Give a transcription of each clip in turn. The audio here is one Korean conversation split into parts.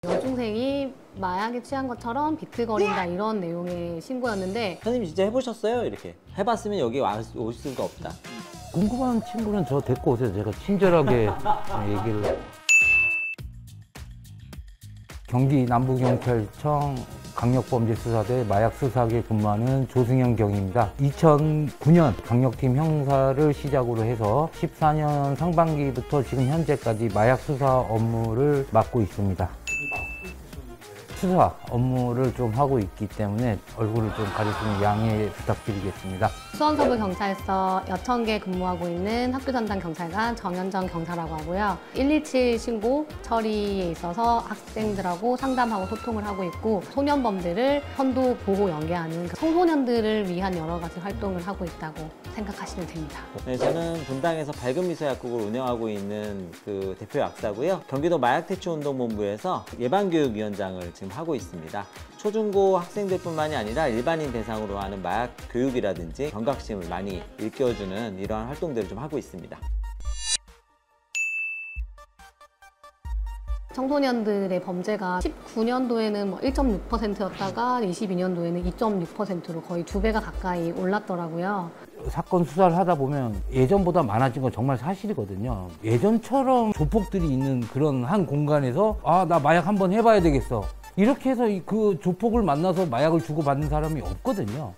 여중생이 마약에 취한 것처럼 비틀거린다 이런 내용의 신고였는데 선생님 진짜 해보셨어요? 이렇게 해봤으면 여기 올 수가 없다. 궁금한 친구는 저 데리고 오세요. 제가 친절하게 얘기를. 경기 남부경찰청 강력범죄수사대 마약수사학에 근무하는 조승현 경위입니다. 2009년 강력팀 형사를 시작으로 해서 14년 상반기부터 지금 현재까지 마약수사 업무를 맡고 있습니다. 수사 업무를 좀 하고 있기 때문에 얼굴을 좀 가리시는 양해 부탁드리겠습니다. 수원서부경찰서 여천계 근무하고 있는 학교전담 경찰관 정현정 경사라고 하고요. 127 신고 처리에 있어서 학생들하고 상담하고 소통을 하고 있고 소년범들을 선도 보호 연계하는 청소년들을 위한 여러 가지 활동을 하고 있다고 생각하시면 됩니다. 네, 저는 분당에서 밝은미소약국을 운영하고 있는 그 대표 약사고요. 경기도 마약퇴치운동본부에서 예방교육위원장을 지금 하고 있습니다. 초중고 학생들뿐만이 아니라 일반인 대상으로 하는 마약 교육이라든지 경각심을 많이 일깨워주는 이러한 활동들을 좀 하고 있습니다. 청소년들의 범죄가 19년도에는 1.6%였다가 22년도에는 2.6%로 거의 2배가 가까이 올랐더라고요. 사건 수사를 하다 보면 예전보다 많아진 건 정말 사실이거든요. 예전처럼 조폭들이 있는 그런 한 공간에서 나 마약 한번 해봐야 되겠어. 이렇게 해서 그 조폭을 만나서 마약을 주고받는 사람이 없거든요.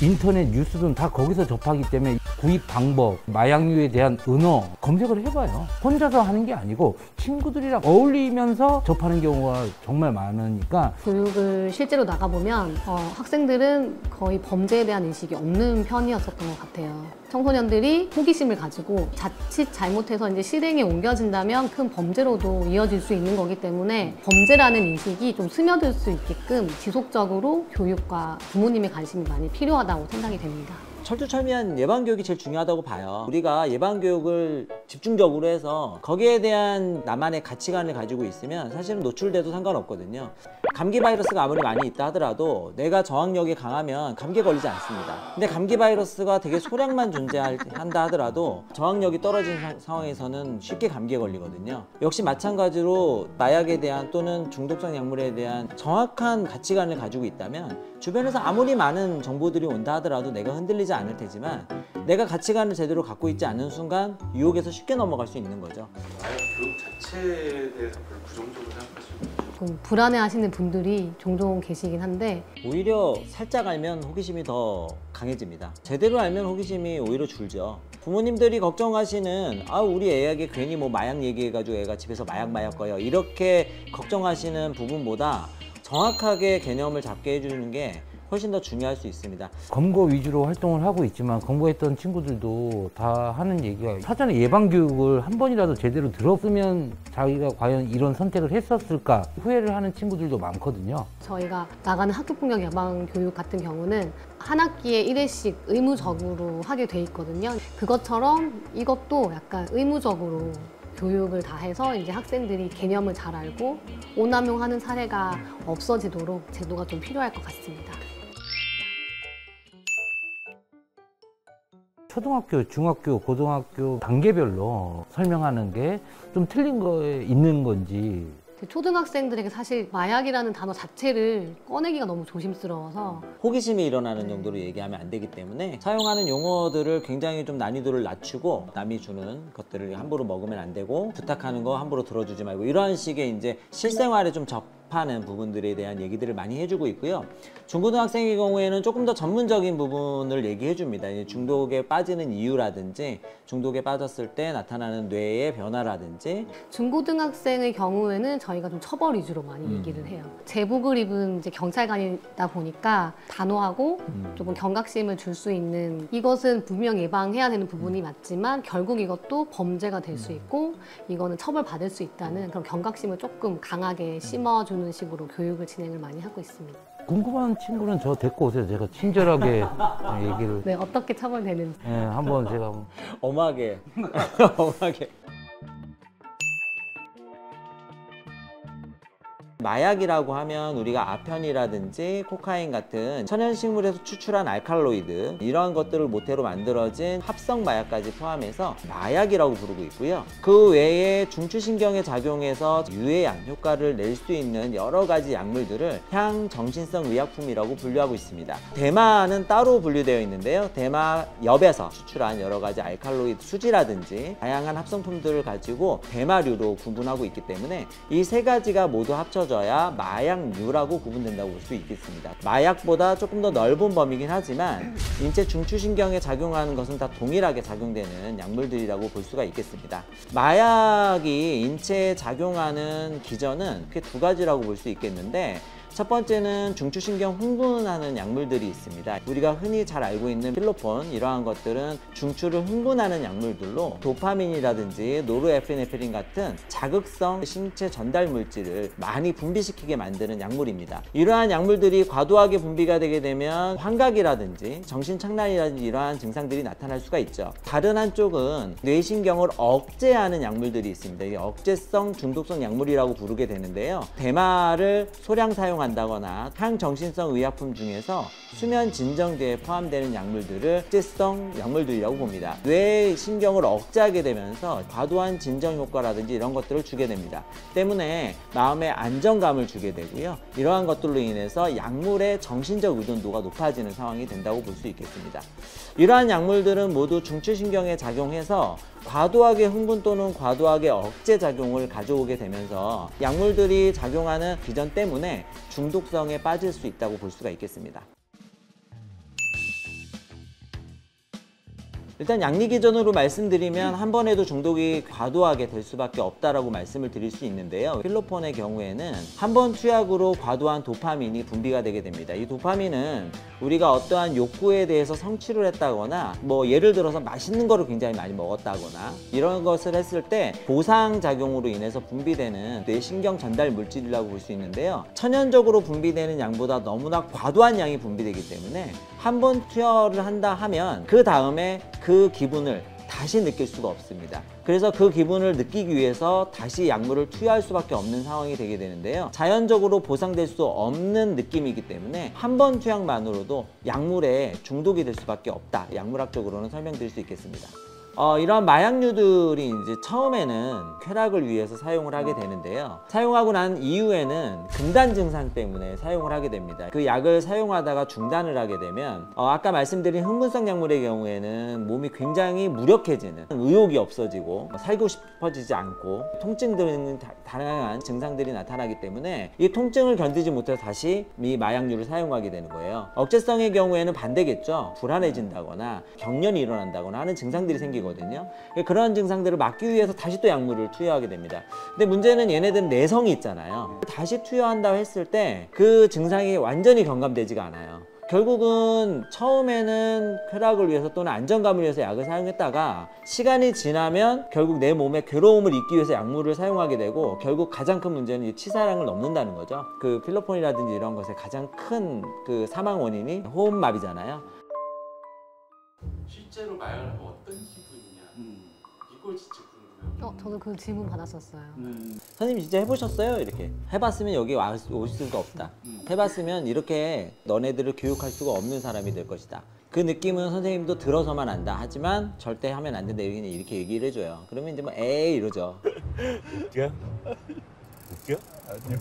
인터넷 뉴스든 다 거기서 접하기 때문에 구입 방법, 마약류에 대한 은어 검색을 해봐요. 혼자서 하는 게 아니고 친구들이랑 어울리면서 접하는 경우가 정말 많으니까. 교육을 실제로 나가보면 학생들은 거의 범죄에 대한 인식이 없는 편이었었던 것 같아요. 청소년들이 호기심을 가지고 자칫 잘못해서 이제 실행에 옮겨진다면 큰 범죄로도 이어질 수 있는 거기 때문에 범죄라는 인식이 좀 스며들 수 있게끔 지속적으로 교육과 부모님의 관심이 많이 필요하다고 생각이 됩니다. 철두철미한 예방교육이 제일 중요하다고 봐요. 우리가 예방교육을 집중적으로 해서 거기에 대한 나만의 가치관을 가지고 있으면 사실은 노출돼도 상관없거든요. 감기 바이러스가 아무리 많이 있다 하더라도 내가 저항력이 강하면 감기에 걸리지 않습니다. 근데 감기 바이러스가 되게 소량만 존재한다 하더라도 저항력이 떨어진 상황에서는 쉽게 감기에 걸리거든요. 역시 마찬가지로 마약에 대한 또는 중독성 약물에 대한 정확한 가치관을 가지고 있다면 주변에서 아무리 많은 정보들이 온다 하더라도 내가 흔들리지 않을 테지만 내가 가치관을 제대로 갖고 있지 않은 순간 유혹에서 쉽게 넘어갈 수 있는 거죠. 마약 교육 자체에 대해서 별로 부정적으로 생각하시는 불안해하시는 분들이 종종 계시긴 한데 오히려 살짝 알면 호기심이 더 강해집니다. 제대로 알면 호기심이 오히려 줄죠. 부모님들이 걱정하시는 우리 애에게 괜히 뭐 마약 얘기해가지고 애가 집에서 마약 거요 이렇게 걱정하시는 부분보다 정확하게 개념을 잡게 해주는 게 훨씬 더 중요할 수 있습니다. 검거 위주로 활동을 하고 있지만 검거했던 친구들도 다 하는 얘기가 사전에 예방교육을 한 번이라도 제대로 들었으면 자기가 과연 이런 선택을 했었을까 후회를 하는 친구들도 많거든요. 저희가 나가는 학교폭력 예방 교육 같은 경우는 한 학기에 1회씩 의무적으로 하게 돼 있거든요. 그것처럼 이것도 약간 의무적으로 교육을 다 해서 이제 학생들이 개념을 잘 알고 오남용하는 사례가 없어지도록 제도가 좀 필요할 것 같습니다. 초등학교, 중학교, 고등학교 단계별로 설명하는 게 좀 틀린 거에 있는 건지. 초등학생들에게 사실 마약이라는 단어 자체를 꺼내기가 너무 조심스러워서 호기심이 일어나는 정도로 얘기하면 안 되기 때문에 사용하는 용어들을 굉장히 좀 난이도를 낮추고 남이 주는 것들을 함부로 먹으면 안 되고 부탁하는 거 함부로 들어주지 말고 이런 식의 이제 실생활에 좀 접하는 부분들에 대한 얘기들을 많이 해주고 있고요. 중고등학생의 경우에는 조금 더 전문적인 부분을 얘기해 줍니다. 중독에 빠지는 이유라든지 중독에 빠졌을 때 나타나는 뇌의 변화라든지. 중고등학생의 경우에는 저희가 좀 처벌 위주로 많이 얘기를 해요. 제복을 입은 이제 경찰관이다 보니까 단호하고 조금 경각심을 줄 수 있는 이것은 분명 예방해야 되는 부분이 맞지만 결국 이것도 범죄가 될 수 있고 이거는 처벌받을 수 있다는 그런 경각심을 조금 강하게 심어주는 식으로 교육을 진행을 많이 하고 있습니다. 궁금한 친구는 저 데리고 오세요. 제가 친절하게 얘기를. 네, 어떻게 처벌되는지. 네, 한번 제가. 엄하게. 엄하게. 마약이라고 하면 우리가 아편이라든지 코카인 같은 천연식물에서 추출한 알칼로이드 이러한 것들을 모태로 만들어진 합성 마약까지 포함해서 마약이라고 부르고 있고요. 그 외에 중추신경에 작용해서 유해한 효과를 낼 수 있는 여러 가지 약물들을 향정신성 의약품이라고 분류하고 있습니다. 대마는 따로 분류되어 있는데요. 대마엽에서 추출한 여러 가지 알칼로이드 수지라든지 다양한 합성품들을 가지고 대마류로 구분하고 있기 때문에 이 세 가지가 모두 합쳐져야 마약류라고 구분된다고 볼 수 있겠습니다. 마약보다 조금 더 넓은 범위긴 하지만 인체 중추신경에 작용하는 것은 다 동일하게 작용되는 약물들이라고 볼 수가 있겠습니다. 마약이 인체에 작용하는 기전은 크게 두 가지라고 볼 수 있겠는데, 첫 번째는 중추신경 흥분하는 약물들이 있습니다. 우리가 흔히 잘 알고 있는 필로폰, 이러한 것들은 중추를 흥분하는 약물들로 도파민이라든지 노르에피네프린 같은 자극성 신체 전달 물질을 많이 분비시키게 만드는 약물입니다. 이러한 약물들이 과도하게 분비가 되게 되면 환각이라든지 정신착란이라든지 이러한 증상들이 나타날 수가 있죠. 다른 한쪽은 뇌신경을 억제하는 약물들이 있습니다. 이 억제성 중독성 약물이라고 부르게 되는데요. 대마를 소량 사용한다거나 향정신성 의약품 중에서 수면 진정제에 포함되는 약물들을 억제성 약물들이라고 봅니다. 뇌의 신경을 억제하게 되면서 과도한 진정 효과라든지 이런 것들을 주게 됩니다. 때문에 마음의 안정감을 주게 되고요. 이러한 것들로 인해서 약물의 정신적 의존도가 높아지는 상황이 된다고 볼 수 있겠습니다. 이러한 약물들은 모두 중추신경에 작용해서 과도하게 흥분 또는 과도하게 억제 작용을 가져오게 되면서 약물들이 작용하는 기전 때문에 중독성에 빠질 수 있다고 볼 수가 있겠습니다. 일단 약리 기전으로 말씀드리면 한 번에도 중독이 과도하게 될 수밖에 없다라고 말씀을 드릴 수 있는데요. 필로폰의 경우에는 한 번 투약으로 과도한 도파민이 분비가 되게 됩니다. 이 도파민은 우리가 어떠한 욕구에 대해서 성취를 했다거나 뭐 예를 들어서 맛있는 거를 굉장히 많이 먹었다거나 이런 것을 했을 때 보상작용으로 인해서 분비되는 뇌신경 전달 물질이라고 볼 수 있는데요. 천연적으로 분비되는 양보다 너무나 과도한 양이 분비되기 때문에 한 번 투여를 한다 하면 그 다음에 그 기분을 다시 느낄 수가 없습니다. 그래서 그 기분을 느끼기 위해서 다시 약물을 투여할 수밖에 없는 상황이 되게 되는데요. 자연적으로 보상될 수 없는 느낌이기 때문에 한 번 투약만으로도 약물에 중독이 될 수밖에 없다. 약물학적으로는 설명드릴 수 있겠습니다. 이런 마약류들이 이제 처음에는 쾌락을 위해서 사용을 하게 되는데요. 사용하고 난 이후에는 금단 증상 때문에 사용을 하게 됩니다. 그 약을 사용하다가 중단을 하게 되면 아까 말씀드린 흥분성 약물의 경우에는 몸이 굉장히 무력해지는, 의욕이 없어지고 살고 싶어지지 않고 통증 등의 다양한 증상들이 나타나기 때문에 이 통증을 견디지 못해서 다시 이 마약류를 사용하게 되는 거예요. 억제성의 경우에는 반대겠죠. 불안해진다거나 경련이 일어난다거나 하는 증상들이 생기거든요. 그런 증상들을 막기 위해서 다시 또 약물을 투여하게 됩니다. 근데 문제는 얘네들은 내성이 있잖아요. 다시 투여한다고 했을 때 그 증상이 완전히 경감되지가 않아요. 결국은 처음에는 쾌락을 위해서 또는 안정감을 위해서 약을 사용했다가 시간이 지나면 결국 내 몸에 괴로움을 잊기 위해서 약물을 사용하게 되고, 결국 가장 큰 문제는 이 치사량을 넘는다는 거죠. 그 필로폰이라든지 이런 것의 가장 큰 그 사망 원인이 호흡마비잖아요. 실제로 마약을 하면 어떤 기분이냐, 이걸 진짜 궁금해요. 저도 그 질문 받았었어요. 선생님 진짜 해보셨어요? 이렇게 해봤으면 여기 올 수가 없다. 해봤으면 이렇게 너네들을 교육할 수가 없는 사람이 될 것이다. 그 느낌은 선생님도 들어서만 안다. 하지만 절대 하면 안 된다. 이렇게 얘기를 해줘요. 그러면 이제 뭐 에이 이러죠. 웃겨? 웃겨? 아니요.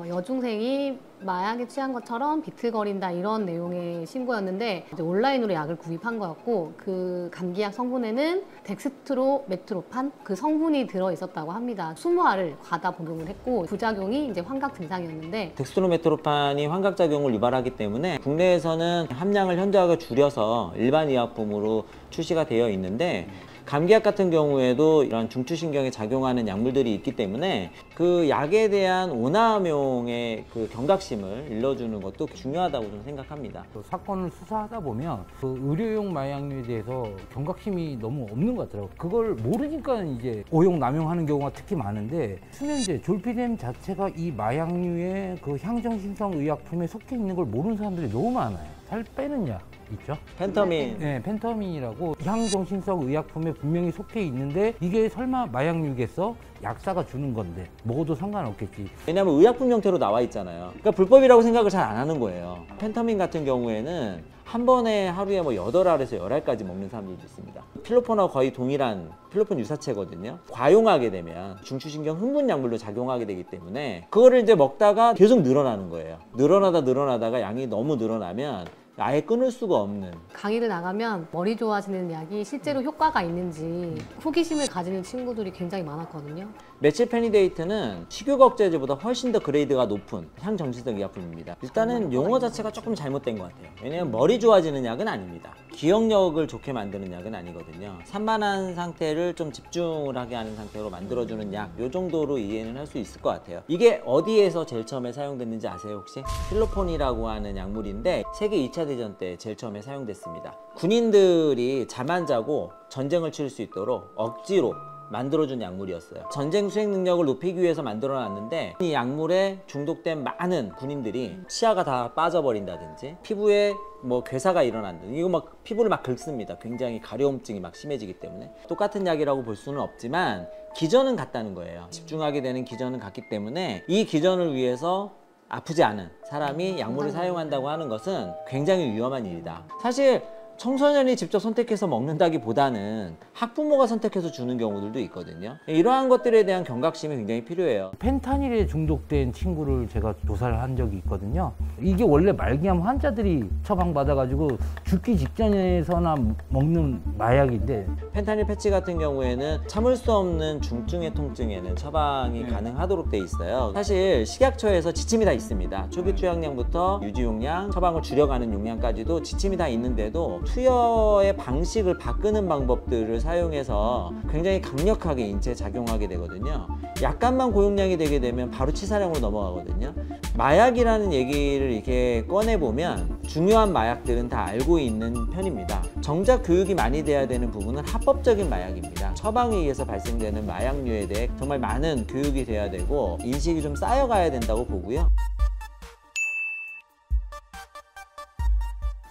여중생이 마약에 취한 것처럼 비틀거린다 이런 내용의 신고였는데 이제 온라인으로 약을 구입한 거였고, 그 감기약 성분에는 덱스트로메트로판 그 성분이 들어 있었다고 합니다. 20알을 과다 복용을 했고 부작용이 이제 환각 증상이었는데, 덱스트로메트로판이 환각작용을 유발하기 때문에 국내에서는 함량을 현저하게 줄여서 일반 의약품으로 출시가 되어 있는데, 감기약 같은 경우에도 이런 중추신경에 작용하는 약물들이 있기 때문에 그 약에 대한 오남용의 그 경각심을 일러주는 것도 중요하다고 저는 생각합니다. 사건을 수사하다 보면 그 의료용 마약류에 대해서 경각심이 너무 없는 것 같더라고요. 그걸 모르니까 이제 오용 남용하는 경우가 특히 많은데, 수면제, 졸피뎀 자체가 이 마약류의 그 향정신성 의약품에 속해 있는 걸 모르는 사람들이 너무 많아요. 살 빼는 약, 있죠. 펜터민. 네, 펜터민이라고 향정신성 의약품에 분명히 속해 있는데 이게 설마 마약류겠어? 약사가 주는 건데 먹어도 상관없겠지. 왜냐하면 의약품 형태로 나와 있잖아요. 그러니까 불법이라고 생각을 잘 안 하는 거예요. 펜터민 같은 경우에는 한 번에 하루에 뭐 8알에서 10알까지 먹는 사람들도 있습니다. 필로폰하고 거의 동일한 필로폰 유사체거든요. 과용하게 되면 중추신경 흥분 약물로 작용하게 되기 때문에 그거를 이제 먹다가 계속 늘어나는 거예요. 늘어나다가 양이 너무 늘어나면 아예 끊을 수가 없는. 강의를 나가면 머리 좋아지는 약이 실제로 효과가 있는지 호기심을 가지는 친구들이 굉장히 많았거든요. 메칠페니데이트는 식욕 억제제보다 훨씬 더 그레이드가 높은 향정신성 의약품입니다. 일단은 용어 자체가 조금 잘못된 것 같아요. 왜냐면 머리 좋아지는 약은 아닙니다. 기억력을 좋게 만드는 약은 아니거든요. 산만한 상태를 좀 집중을 하게 하는 상태로 만들어주는 약, 요 정도로 이해는 할 수 있을 것 같아요. 이게 어디에서 제일 처음에 사용됐는지 아세요 혹시? 필로폰이라고 하는 약물인데 세계 2차 대전 때 제일 처음에 사용됐습니다. 군인들이 잠 안 자고 전쟁을 치를 수 있도록 억지로 만들어준 약물이었어요. 전쟁 수행 능력을 높이기 위해서 만들어 놨는데 이 약물에 중독된 많은 군인들이 치아가 다 빠져버린다든지 피부에 뭐 괴사가 일어난다든지 이거 막 피부를 막 긁습니다. 굉장히 가려움증이 막 심해지기 때문에. 똑같은 약이라고 볼 수는 없지만 기전은 같다는 거예요. 집중하게 되는 기전은 같기 때문에 이 기전을 위해서 아프지 않은 사람이 약물을 사용한다고 하는 것은 굉장히 위험한 일이다. 사실 청소년이 직접 선택해서 먹는다기보다는 학부모가 선택해서 주는 경우들도 있거든요. 이러한 것들에 대한 경각심이 굉장히 필요해요. 펜타닐에 중독된 친구를 제가 조사를 한 적이 있거든요. 이게 원래 말기암 환자들이 처방받아가지고 죽기 직전에서나 먹는 마약인데 펜타닐 패치 같은 경우에는 참을 수 없는 중증의 통증에는 처방이 가능하도록 돼 있어요. 사실 식약처에서 지침이 다 있습니다. 초기 투약량부터 유지용량, 처방을 줄여가는 용량까지도 지침이 다 있는데도 투여의 방식을 바꾸는 방법들을 사용해서 굉장히 강력하게 인체에 작용하게 되거든요. 약간만 고용량이 되게 되면 바로 치사량으로 넘어가거든요. 마약이라는 얘기를 이렇게 꺼내보면 중요한 마약들은 다 알고 있는 편입니다. 정작 교육이 많이 돼야 되는 부분은 합법적인 마약입니다. 처방에 의해서 발생되는 마약류에 대해 정말 많은 교육이 돼야 되고 인식이 좀 쌓여가야 된다고 보고요.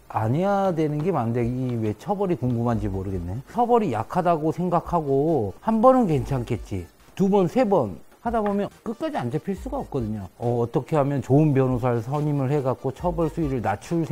안 해야 되는 게 많은데 이 왜 처벌이 궁금한지 모르겠네. 처벌이 약하다고 생각하고 한 번은 괜찮겠지. 두 번, 세 번 하다 보면 끝까지 안 잡힐 수가 없거든요. 어떻게 하면 좋은 변호사를 선임을 해갖고 처벌 수위를 낮출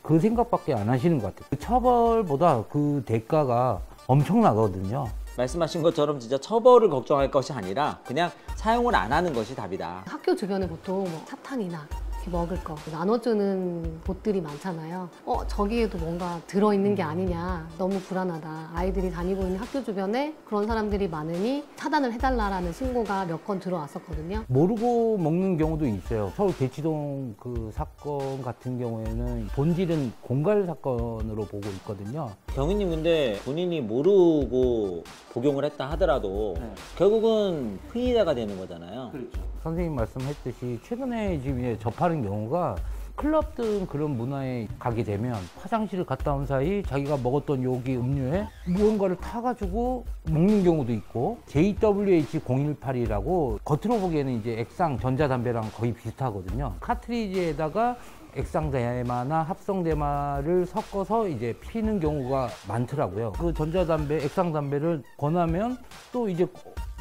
그 생각밖에 안 하시는 것 같아요. 그 처벌보다 그 대가가 엄청나거든요. 말씀하신 것처럼 진짜 처벌을 걱정할 것이 아니라 그냥 사용을 안 하는 것이 답이다. 학교 주변에 보통 뭐 사탕이나 이렇게 먹을 거 나눠주는 곳들이 많잖아요. 저기에도 뭔가 들어있는 게 아니냐, 너무 불안하다. 아이들이 다니고 있는 학교 주변에 그런 사람들이 많으니 차단을 해달라는 신고가 몇 건 들어왔었거든요. 모르고 먹는 경우도 있어요. 서울 대치동 그 사건 같은 경우에는 본질은 공갈 사건으로 보고 있거든요. 경위님 근데 본인이 모르고 복용을 했다 하더라도 결국은 피의자가 되는 거잖아요. 선생님 말씀했듯이 최근에 지금 접하는 경우가 클럽 등 그런 문화에 가게 되면 화장실을 갔다 온 사이 자기가 먹었던 요기 음료에 무언가를 타가지고 먹는 경우도 있고 JWH018이라고 겉으로 보기에는 이제 액상 전자담배랑 거의 비슷하거든요. 카트리지에다가 액상대마나 합성대마를 섞어서 이제 피는 경우가 많더라고요. 그 전자담배, 액상담배를 권하면 또 이제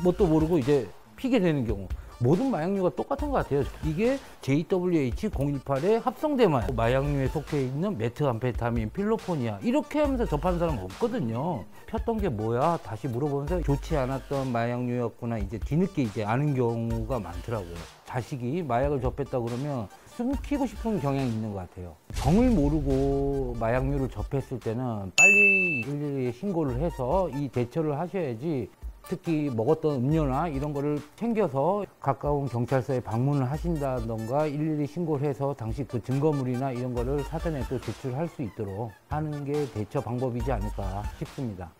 뭣도 모르고 이제 피게 되는 경우. 모든 마약류가 똑같은 것 같아요. 이게 JWH018의 합성대마, 마약류에 속해 있는 메트암페타민, 필로포니아 이렇게 하면서 접하는 사람 없거든요. 폈던 게 뭐야? 다시 물어보면서 좋지 않았던 마약류였구나 이제 뒤늦게 이제 아는 경우가 많더라고요. 자식이 마약을 접했다 그러면 숨기고 싶은 경향이 있는 것 같아요. 정을 모르고 마약류를 접했을 때는 빨리 112에 신고를 해서 이 대처를 하셔야지. 특히 먹었던 음료나 이런 거를 챙겨서 가까운 경찰서에 방문을 하신다던가 112 신고를 해서 당시 그 증거물이나 이런 거를 사전에 또 제출할 수 있도록 하는 게 대처 방법이지 않을까 싶습니다.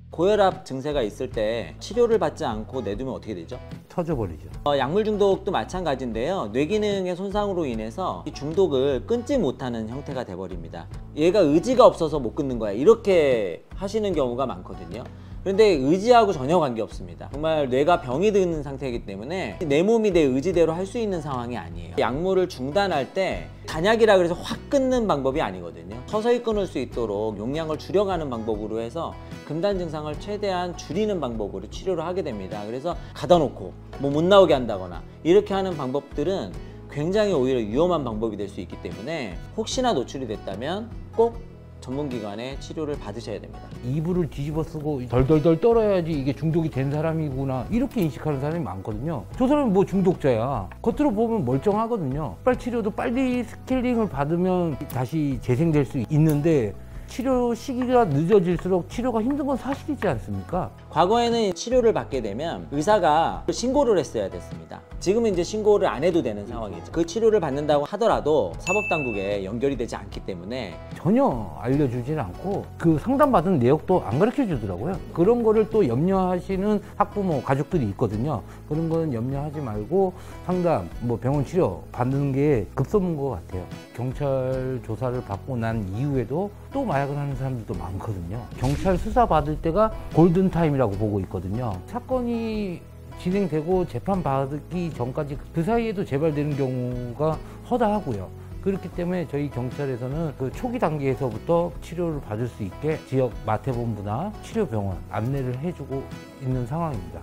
고혈압 증세가 있을 때 치료를 받지 않고 내두면 어떻게 되죠? 터져버리죠. 약물 중독도 마찬가지인데요. 뇌기능의 손상으로 인해서 이 중독을 끊지 못하는 형태가 돼버립니다. 얘가 의지가 없어서 못 끊는 거야. 이렇게 하시는 경우가 많거든요. 그런데 의지하고 전혀 관계없습니다. 정말 뇌가 병이 드는 상태이기 때문에 내 몸이 내 의지대로 할 수 있는 상황이 아니에요. 약물을 중단할 때 단약이라 그래서 확 끊는 방법이 아니거든요. 서서히 끊을 수 있도록 용량을 줄여가는 방법으로 해서 금단 증상을 최대한 줄이는 방법으로 치료를 하게 됩니다. 그래서 가다 놓고 뭐 못 나오게 한다거나 이렇게 하는 방법들은 굉장히 오히려 위험한 방법이 될 수 있기 때문에 혹시나 노출이 됐다면 꼭 전문기관의 치료를 받으셔야 됩니다. 이불을 뒤집어 쓰고 덜덜덜 떨어야지 이게 중독이 된 사람이구나 이렇게 인식하는 사람이 많거든요. 저 사람은 뭐 중독자야. 겉으로 보면 멀쩡하거든요. 빨리 치료도 빨리 스케일링을 받으면 다시 재생될 수 있는데 치료 시기가 늦어질수록 치료가 힘든 건 사실이지 않습니까? 과거에는 치료를 받게 되면 의사가 신고를 했어야 됐습니다. 지금은 이제 신고를 안 해도 되는 상황이죠. 그 치료를 받는다고 하더라도 사법당국에 연결이 되지 않기 때문에 전혀 알려주질 않고 그 상담받은 내역도 안 가르쳐 주더라고요. 그런 거를 또 염려하시는 학부모, 가족들이 있거든요. 그런 거는 염려하지 말고 상담, 뭐 병원 치료 받는 게 급선무인 것 같아요. 경찰 조사를 받고 난 이후에도 또 마약을 하는 사람들도 많거든요. 경찰 수사 받을 때가 골든타임이라고 보고 있거든요. 사건이 진행되고 재판 받기 전까지 그 사이에도 재발되는 경우가 허다하고요. 그렇기 때문에 저희 경찰에서는 그 초기 단계에서부터 치료를 받을 수 있게 지역 마태본부나 치료병원 안내를 해주고 있는 상황입니다.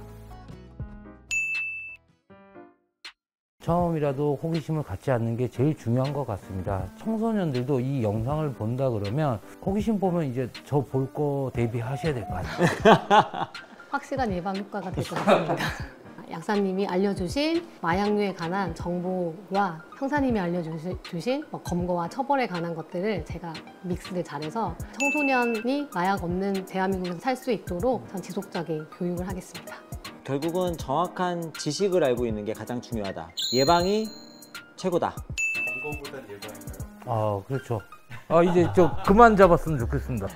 처음이라도 호기심을 갖지 않는 게 제일 중요한 것 같습니다. 청소년들도 이 영상을 본다 그러면 호기심 보면 이제 저 볼 거 대비하셔야 될 것 같아요. 확실한 예방 효과가 될 것 같습니다. 약사님이 알려주신 마약류에 관한 정보와 형사님이 알려주신 뭐 검거와 처벌에 관한 것들을 제가 믹스를 잘해서 청소년이 마약 없는 대한민국에서 살 수 있도록 전 지속적인 교육을 하겠습니다. 결국은 정확한 지식을 알고 있는 게 가장 중요하다. 예방이 최고다. 검거보단 예방인가요? 아, 그렇죠. 이제 좀 그만 잡았으면 좋겠습니다.